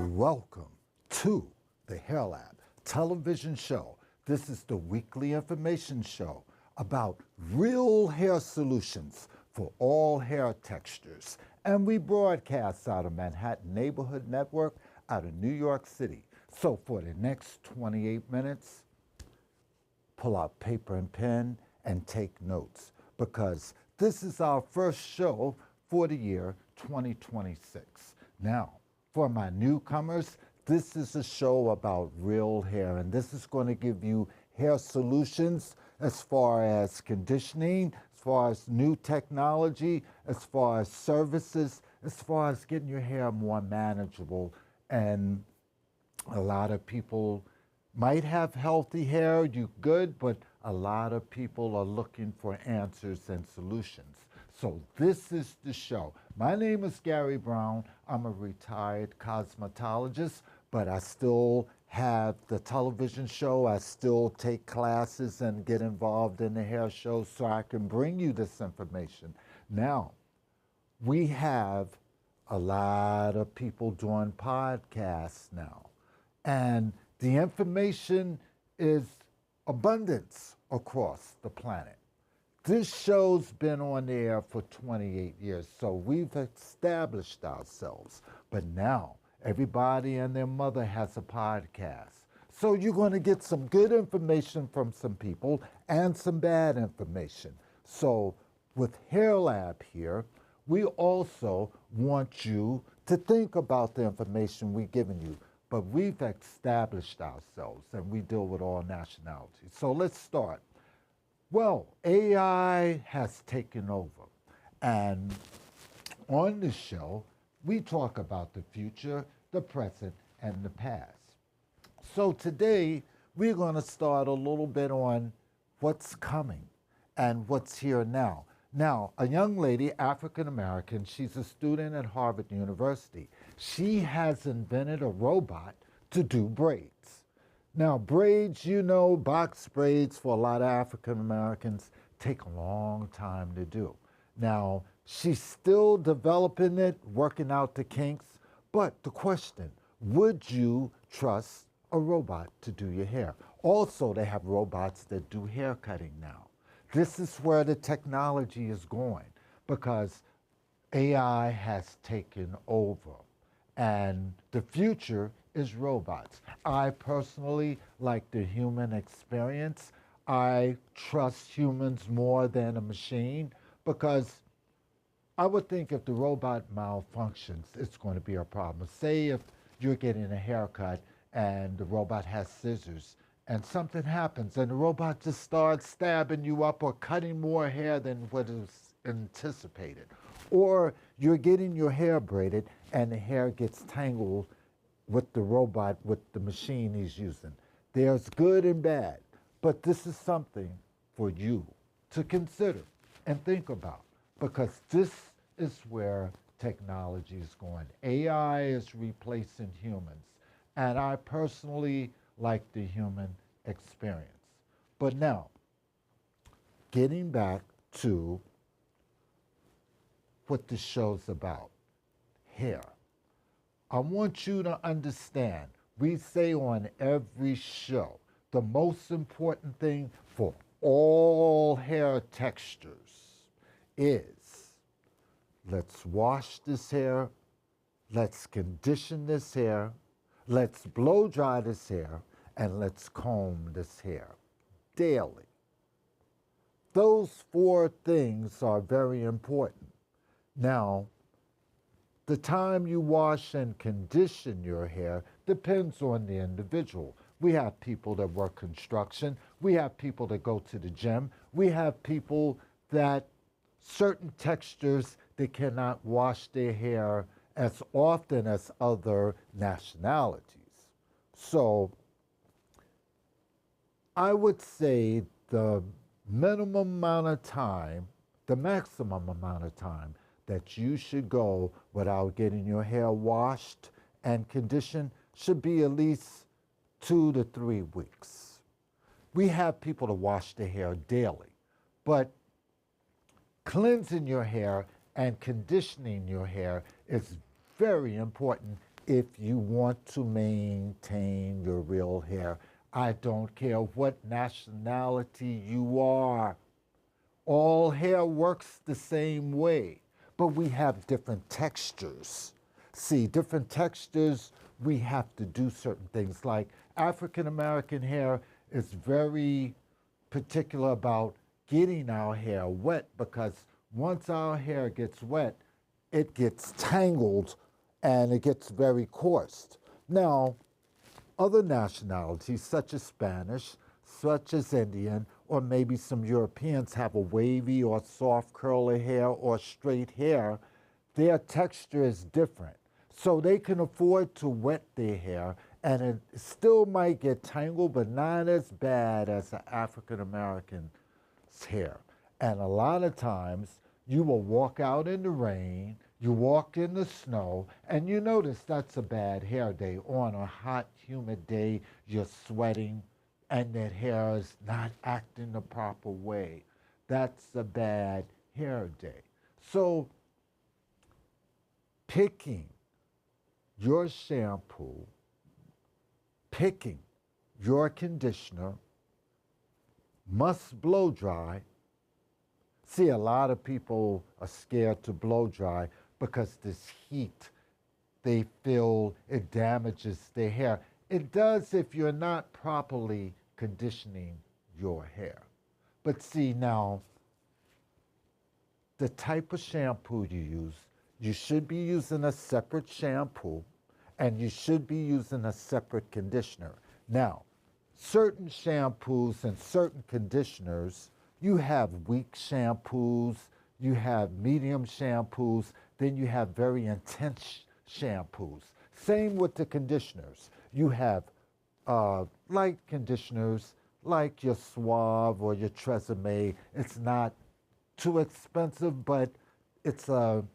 Welcome to the Hair Lab television show. This is the weekly information show about real hair solutions for all hair textures. And we broadcast out of Manhattan Neighborhood Network out of New York City. So for the next 28 minutes, pull out paper and pen and take notes, because this is our first show for the year 2026. Now, for my newcomers, this is a show about real hair, and this is going to give you hair solutions as far as conditioning, as far as new technology, as far as services, as far as getting your hair more manageable. And a lot of people might have healthy hair, you good, but a lot of people are looking for answers and solutions. So this is the show. My name is Gary Brown. I'm a retired cosmetologist, but I still have the television show. I still take classes and get involved in the hair show so I can bring you this information. Now, we have a lot of people doing podcasts now, and the information is abundance across the planet. This show's been on the air for 28 years, so we've established ourselves. But now, everybody and their mother has a podcast. So you're going to get some good information from some people and some bad information. So with Hair Lab here, we also want you to think about the information we've given you. But we've established ourselves, and we deal with all nationalities. So let's start. Well, AI has taken over, and on the show, we talk about the future, the present, and the past. So today, we're going to start a little bit on what's coming and what's here now. Now, a young lady, African American, she's a student at Harvard University. She has invented a robot to do braids. Now, braids, you know, box braids for a lot of African Americans take a long time to do. Now, she's still developing it, working out the kinks, but the question, would you trust a robot to do your hair? Also, they have robots that do hair cutting now. This is where the technology is going, because AI has taken over, and the future is robots. I personally like the human experience. I trust humans more than a machine, because I would think if the robot malfunctions, it's going to be a problem. Say if you're getting a haircut and the robot has scissors and something happens and the robot just starts stabbing you up or cutting more hair than what is anticipated. Or you're getting your hair braided and the hair gets tangled with the robot, with the machine he's using. There's good and bad, but this is something for you to consider and think about, because this is where technology is going. AI is replacing humans, and I personally like the human experience. But now, getting back to what the show's about, hair. I want you to understand, we say on every show, the most important thing for all hair textures is, let's wash this hair, let's condition this hair, let's blow dry this hair, and let's comb this hair daily. Those four things are very important. Now, the time you wash and condition your hair depends on the individual. We have people that work construction. We have people that go to the gym. We have people that certain textures, they cannot wash their hair as often as other nationalities. So I would say the minimum amount of time, the maximum amount of time that you should go without getting your hair washed and conditioned should be at least 2 to 3 weeks. We have people to wash their hair daily, but cleansing your hair and conditioning your hair is very important if you want to maintain your real hair. I don't care what nationality you are. All hair works the same way, but we have different textures. See, different textures, we have to do certain things. Like African American hair is very particular about getting our hair wet, because once our hair gets wet, it gets tangled and it gets very coarse. Now, other nationalities, such as Spanish, such as Indian, or maybe some Europeans, have a wavy or soft curly hair or straight hair. Their texture is different. So they can afford to wet their hair, and it still might get tangled, but not as bad as an African American's hair. And a lot of times, you will walk out in the rain, you walk in the snow, and you notice that's a bad hair day. On a hot, humid day, you're sweating, and that hair is not acting the proper way. That's a bad hair day. So, picking your shampoo, picking your conditioner, must blow dry. See, a lot of people are scared to blow dry because this heat, they feel it damages their hair. It does if you're not properly conditioning your hair. But see, now, the type of shampoo you use, you should be using a separate shampoo, and you should be using a separate conditioner. Now, certain shampoos and certain conditioners, you have weak shampoos, you have medium shampoos, then you have very intense shampoos. Same with the conditioners. You have light conditioners like your Suave or your Tresemme. It's not too expensive, but it's not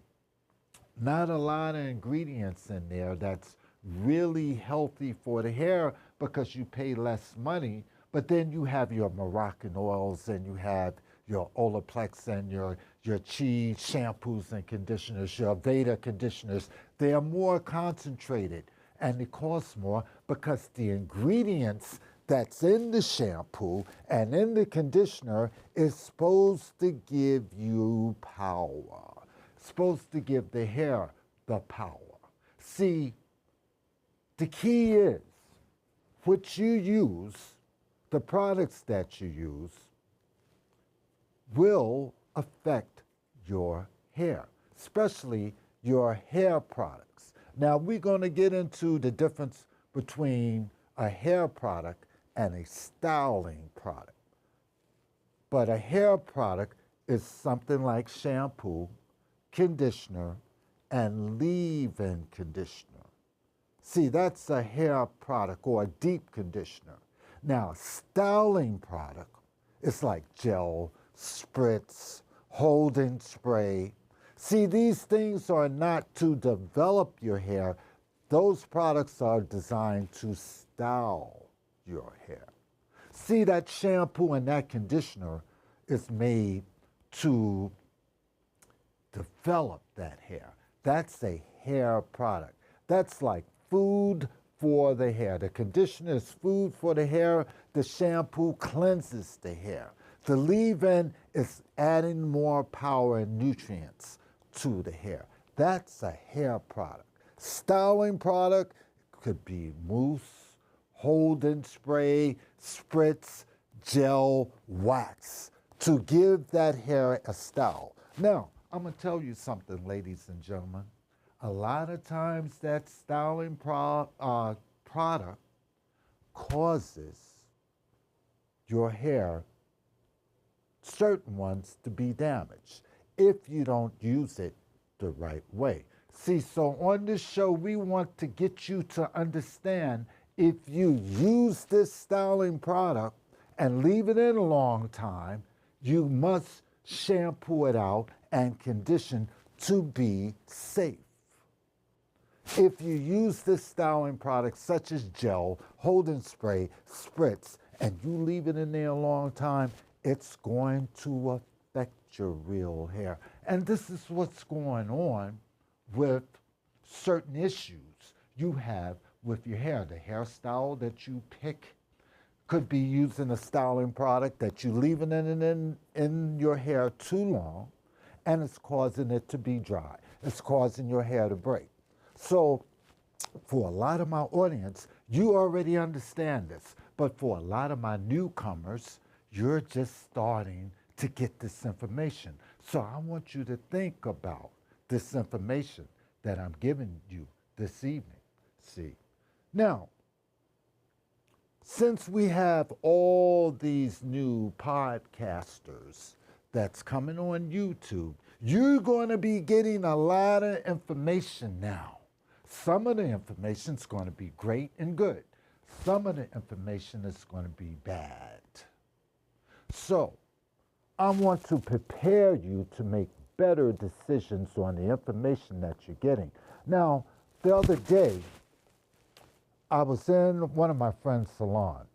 a lot of ingredients in there that's really healthy for the hair, because you pay less money. But then you have your Moroccan oils, and you have your Olaplex and your Chi shampoos and conditioners, your Veda conditioners. They are more concentrated, and they cost more because the ingredients that's in the shampoo and in the conditioner is supposed to give you power, supposed to give the hair the power. See, the key is what you use, the products that you use, will affect your hair, especially your hair products. Now, we're going to get into the difference between a hair product and a styling product. But a hair product is something like shampoo, conditioner, and leave-in conditioner. See, that's a hair product or a deep conditioner. Now, styling product is like gel, spritz, hold-in spray. See, these things are not to develop your hair. Those products are designed to style your hair. See, that shampoo and that conditioner is made to develop that hair. That's a hair product. That's like food for the hair. The conditioner is food for the hair. The shampoo cleanses the hair. The leave-in is adding more power and nutrients to the hair. That's a hair product. Styling product could be mousse, hold-in spray, spritz, gel, wax, to give that hair a style. Now, I'm going to tell you something, ladies and gentlemen. A lot of times that styling product causes your hair, certain ones, to be damaged if you don't use it the right way. See, so on this show, we want to get you to understand, if you use this styling product and leave it in a long time, you must shampoo it out and condition to be safe. If you use this styling product, such as gel, hold-in spray, spritz, and you leave it in there a long time, it's going to affect your real hair. And this is what's going on with certain issues. you have with your hair. The hairstyle that you pick could be using a styling product that you leaving in your hair too long, and it's causing it to be dry. It's causing your hair to break. So for a lot of my audience, you already understand this, but for a lot of my newcomers, you're just starting to get this information. So I want you to think about this information that I'm giving you this evening. See, now, since we have all these new podcasters that's coming on YouTube, you're going to be getting a lot of information now. Some of the information is going to be great and good. Some of the information is going to be bad. So, I want to prepare you to make better decisions on the information that you're getting. Now, the other day, I was in one of my friend's salon,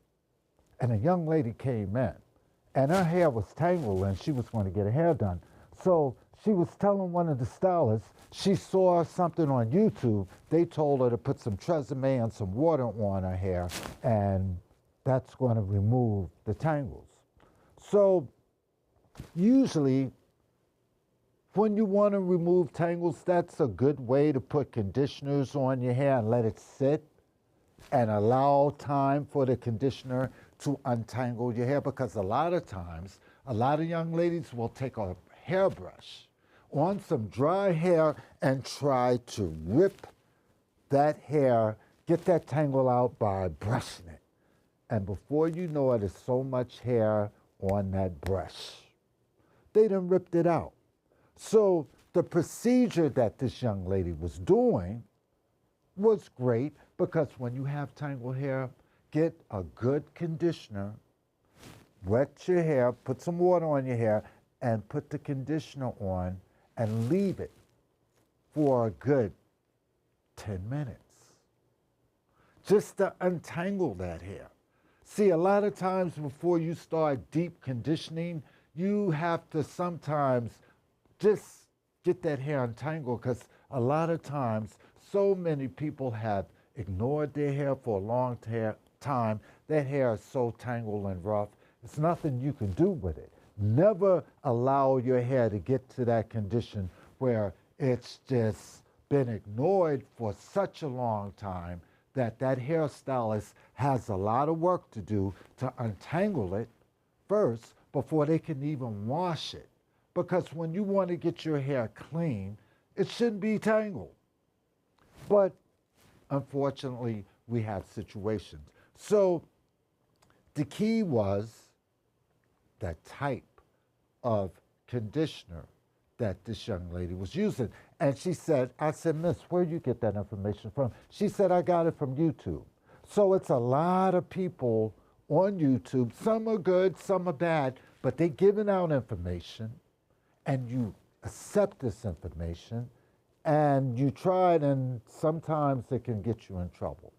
and a young lady came in, and her hair was tangled, and she was going to get her hair done. So she was telling one of the stylists, she saw something on YouTube. They told her to put some Tresemme and some water on her hair, and that's going to remove the tangles. So usually, when you want to remove tangles, that's a good way to put conditioners on your hair and let it sit and allow time for the conditioner to untangle your hair, because a lot of times, a lot of young ladies will take a hairbrush on some dry hair and try to rip that hair, get that tangle out by brushing it. And before you know it, there's so much hair on that brush. They done ripped it out. So the procedure that this young lady was doing was great, because when you have tangled hair, get a good conditioner, wet your hair, put some water on your hair, and put the conditioner on and leave it for a good 10 minutes just to untangle that hair. See, a lot of times before you start deep conditioning, you have to sometimes just get that hair untangled, because a lot of times so many people have ignored their hair for a long time. That hair is so tangled and rough, there's nothing you can do with it. Never allow your hair to get to that condition where it's just been ignored for such a long time that that hairstylist has a lot of work to do to untangle it first before they can even wash it. Because when you want to get your hair clean, it shouldn't be tangled. But unfortunately, we have situations. So the key was that type of conditioner that this young lady was using. And she said, I said, Miss, where'd you get that information from? She said, I got it from YouTube. So it's a lot of people on YouTube. Some are good, some are bad, but they're giving out information, and you accept this information, and you try it, and sometimes it can get you in trouble.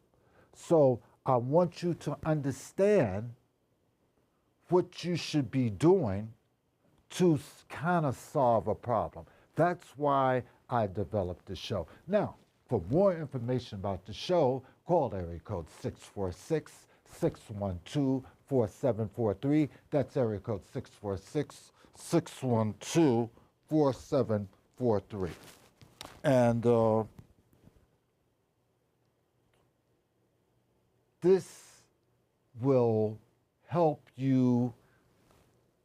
So I want you to understand what you should be doing to kind of solve a problem. That's why I developed the show. Now, for more information about the show, call area code 646-612-4743. That's area code 646-612-4743. And this will help you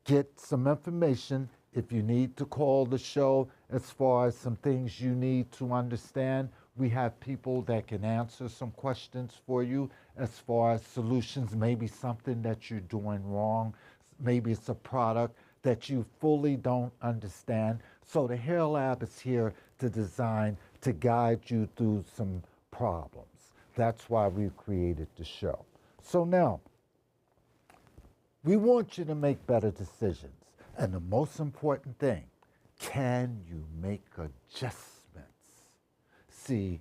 get some information if you need to call the show as far as some things you need to understand. We have people that can answer some questions for you as far as solutions, maybe something that you're doing wrong, maybe it's a product that you fully don't understand. So the Hair Lab is here to design, to guide you through some problems. That's why we created the show. So now, we want you to make better decisions. And the most important thing, can you make adjustments? See,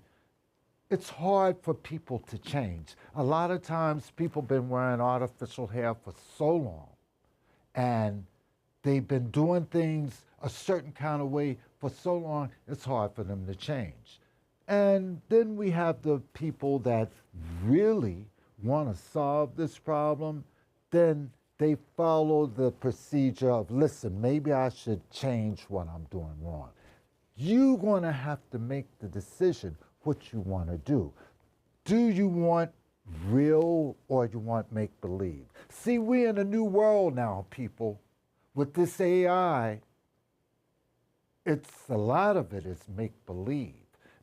it's hard for people to change. A lot of times people have been wearing artificial hair for so long, and they've been doing things a certain kind of way for so long, it's hard for them to change. And then we have the people that really want to solve this problem. Then they follow the procedure of, listen, maybe I should change what I'm doing wrong. You're going to have to make the decision what you want to do. Do you want real or you want make-believe? See, we're in a new world now, people. With this AI, a lot of it is make-believe.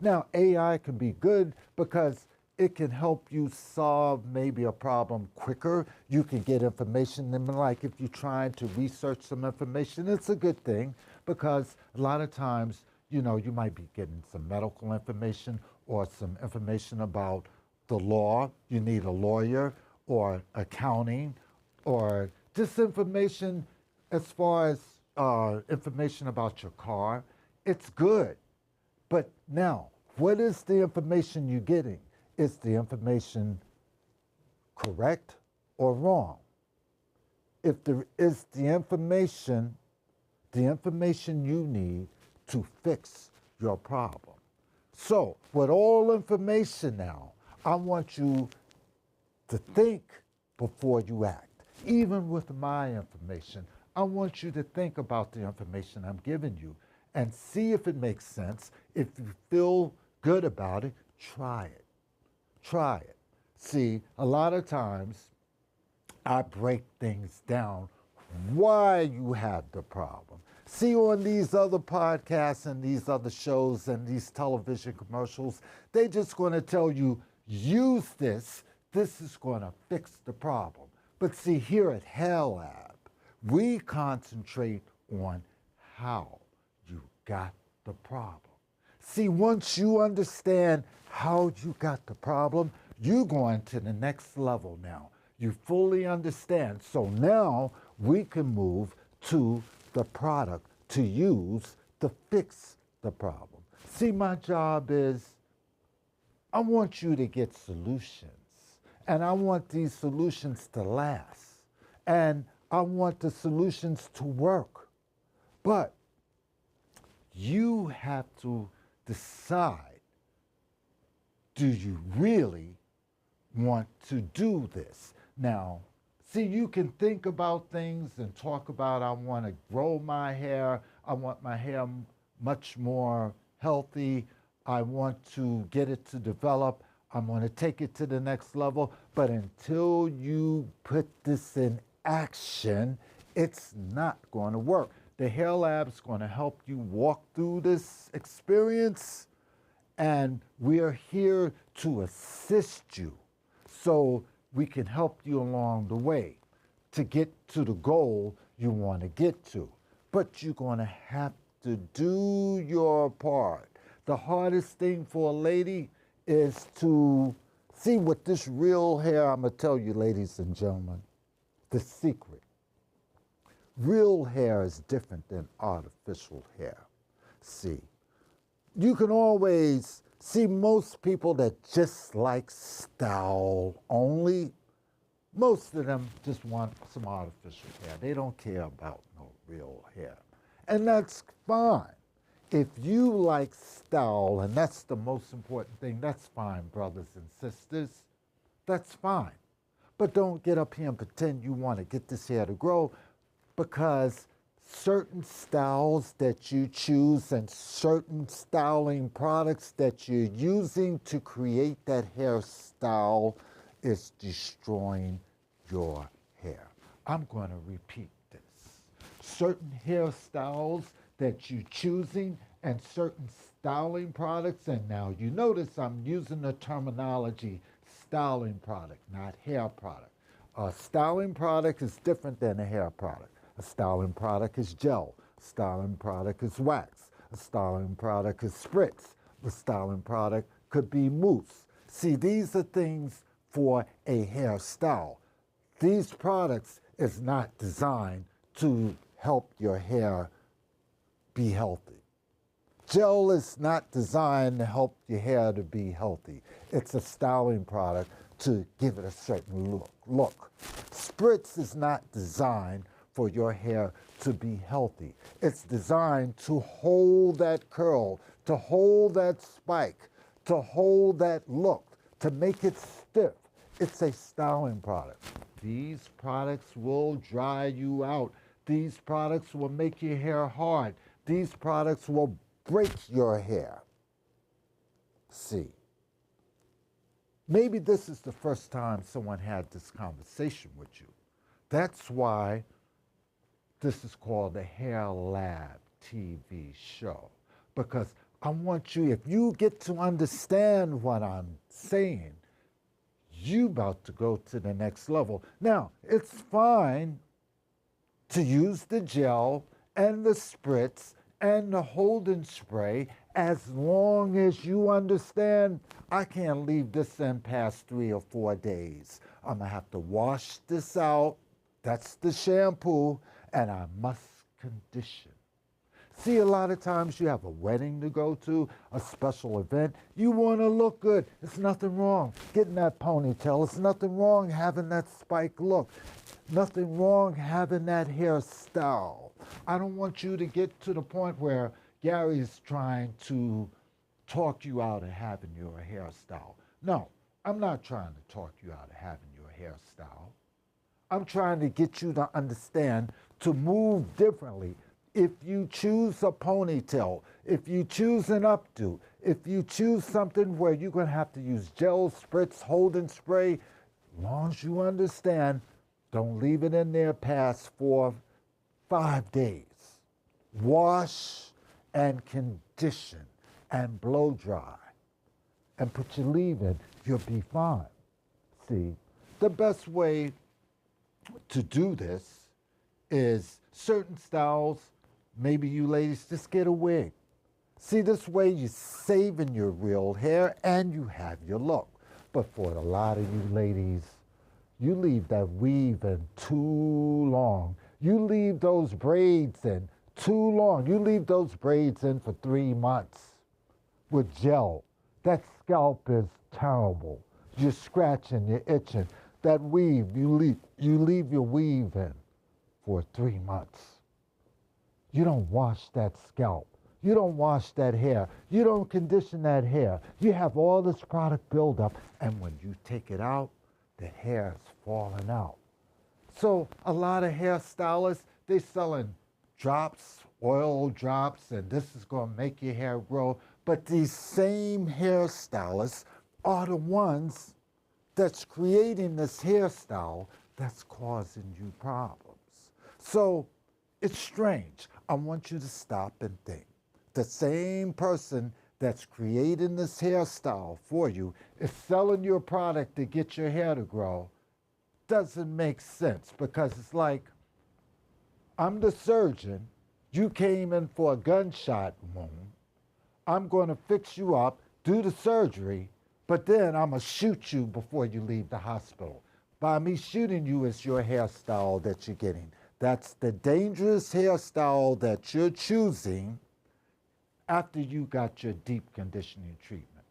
Now, AI can be good because it can help you solve maybe a problem quicker. You can get information. And like if you're trying to research some information, it's a good thing because a lot of times, you might be getting some medical information or some information about the law. You need a lawyer or accounting or just information as far as information about your car. It's good. But now, what is the information you're getting? Is the information correct or wrong? If there is the information you need to fix your problem. So, with all information now, I want you to think before you act. Even with my information, I want you to think about the information I'm giving you and see if it makes sense. If you feel good about it, try it. Try it. See, a lot of times I break things down why you have the problem. See, on these other podcasts and these other shows and these television commercials, they're just going to tell you, use this. This is going to fix the problem. But see, here at Hair Lab, we concentrate on how you got the problem. See, once you understand how you got the problem, you're going to the next level now. You fully understand. So now we can move to the product to use to fix the problem. See, my job is I want you to get solutions. And I want these solutions to last. And I want the solutions to work. But you have to decide, do you really want to do this? Now, see, you can think about things and talk about, I want to grow my hair. I want my hair much more healthy. I want to get it to develop. I'm going to take it to the next level. But until you put this in action, it's not going to work. The Hair Lab's going to help you walk through this experience, and we are here to assist you so we can help you along the way to get to the goal you want to get to. But you're going to have to do your part. The hardest thing for a lady is to see with this real hair. I'm going to tell you, ladies and gentlemen, the secret. Real hair is different than artificial hair. See, you can always see most people that just like style only, most of them just want some artificial hair. They don't care about no real hair. And that's fine. If you like style, and that's the most important thing, that's fine, brothers and sisters. That's fine. But don't get up here and pretend you want to get this hair to grow, because certain styles that you choose and certain styling products that you're using to create that hairstyle is destroying your hair. I'm going to repeat this. Certain hairstyles that you're choosing and certain styling products, and now you notice I'm using the terminology styling product, not hair product. A styling product is different than a hair product. A styling product is gel. A styling product is wax. A styling product is spritz. A styling product could be mousse. See, these are things for a hairstyle. These products is not designed to help your hair be healthy. Gel is not designed to help your hair to be healthy. It's a styling product to give it a certain look. Spritz is not designed for your hair to be healthy. It's designed to hold that curl, to hold that spike, to hold that look, to make it stiff. It's a styling product. These products will dry you out. These products will make your hair hard. These products will break your hair. See, maybe this is the first time someone had this conversation with you. That's why this is called the Hair Lab TV show. Because I want you, if you get to understand what I'm saying, you about to go to the next level. Now, it's fine to use the gel and the spritz and the holding spray as long as you understand I can't leave this in past 3 or 4 days. I'm gonna have to wash this out. That's the shampoo, and I must condition. See, a lot of times you have a wedding to go to, a special event. You want to look good. There's nothing wrong getting that ponytail. There's nothing wrong having that spike look. Nothing wrong having that hairstyle. I don't want you to get to the point where Gary is trying to talk you out of having your hairstyle. No, I'm not trying to talk you out of having your hairstyle. I'm trying to get you to understand to move differently. If you choose a ponytail, if you choose an updo, if you choose something where you're going to have to use gel, spritz, holding spray, as long as you understand, don't leave it in there past 4, 5 days. Wash and condition and blow dry and put your leave in, you'll be fine. See, the best way to do this is certain styles. Maybe you ladies just get a wig. See, this way you're saving your real hair and you have your look. But for a lot of you ladies, you leave that weave in too long. You leave those braids in too long. You leave those braids in for 3 months with gel. That scalp is terrible. You're scratching, you're itching. That weave, you leave your weave in for 3 months. You don't wash that scalp. You don't wash that hair. You don't condition that hair. You have all this product buildup, and when you take it out, the hair is falling out. So a lot of hairstylists, they're selling drops, oil drops, and this is going to make your hair grow. But these same hairstylists are the ones that's creating this hairstyle that's causing you problems. So it's strange. I want you to stop and think. The same person that's creating this hairstyle for you is selling your product to get your hair to grow. Doesn't make sense, because it's like, I'm the surgeon. You came in for a gunshot wound. I'm going to fix you up, do the surgery, but then I'm going to shoot you before you leave the hospital. By me shooting you is your hairstyle that you're getting. That's the dangerous hairstyle that you're choosing after you got your deep conditioning treatment.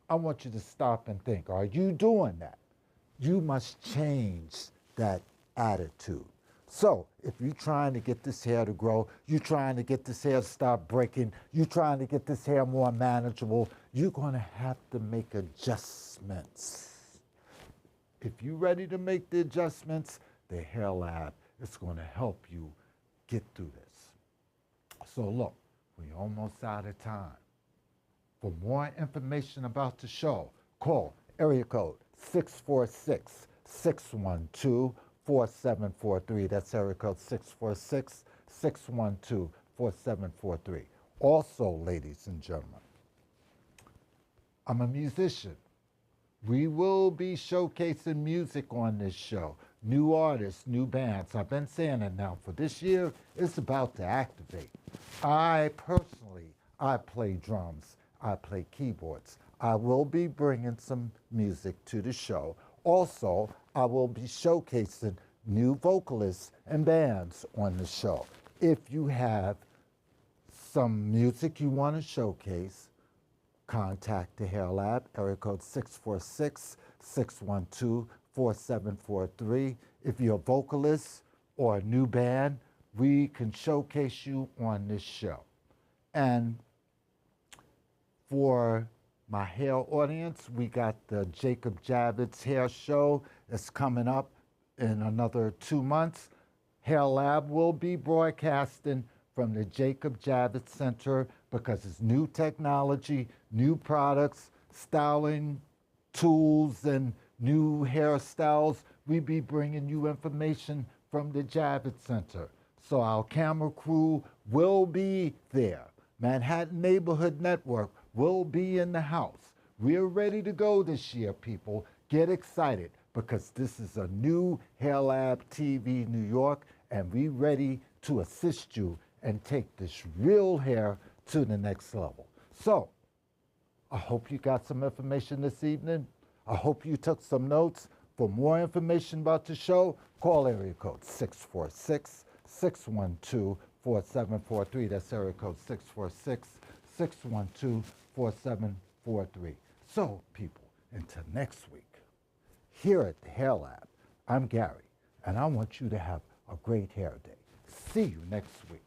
I want you to stop and think, are you doing that? You must change that attitude. So if you're trying to get this hair to grow, you're trying to get this hair to stop breaking, you're trying to get this hair more manageable, you're going to have to make adjustments. If you're ready to make the adjustments, the Hair Lab is going to help you get through this. So look, we're almost out of time. For more information about the show, call area code 646-612-4743. That's area code 646-612-4743. Also, ladies and gentlemen, I'm a musician. We will be showcasing music on this show. New artists, new bands. I've been saying it now. For this year, it's about to activate. I play drums. I play keyboards. I will be bringing some music to the show. Also, I will be showcasing new vocalists and bands on the show. If you have some music you want to showcase, contact the Hair Lab, area code 646-612-4743. If you're a vocalist or a new band, we can showcase you on this show. And for my hair audience, we got the Jacob Javits Hair Show that's coming up in another 2 months. Hair Lab will be broadcasting from the Jacob Javits Center because it's new technology, new products, styling tools, and new hairstyles. We be bringing you information from the Javits Center. So our camera crew will be there. Manhattan Neighborhood Network will be in the house. We're ready to go this year, people. Get excited because this is a new Hair Lab TV New York, and we're ready to assist you and take this real hair to the next level. So, I hope you got some information this evening. I hope you took some notes. For more information about the show, call area code 646-612-4743. That's area code 646-612-4743. So, people, until next week, here at the Hair Lab, I'm Gary, and I want you to have a great hair day. See you next week.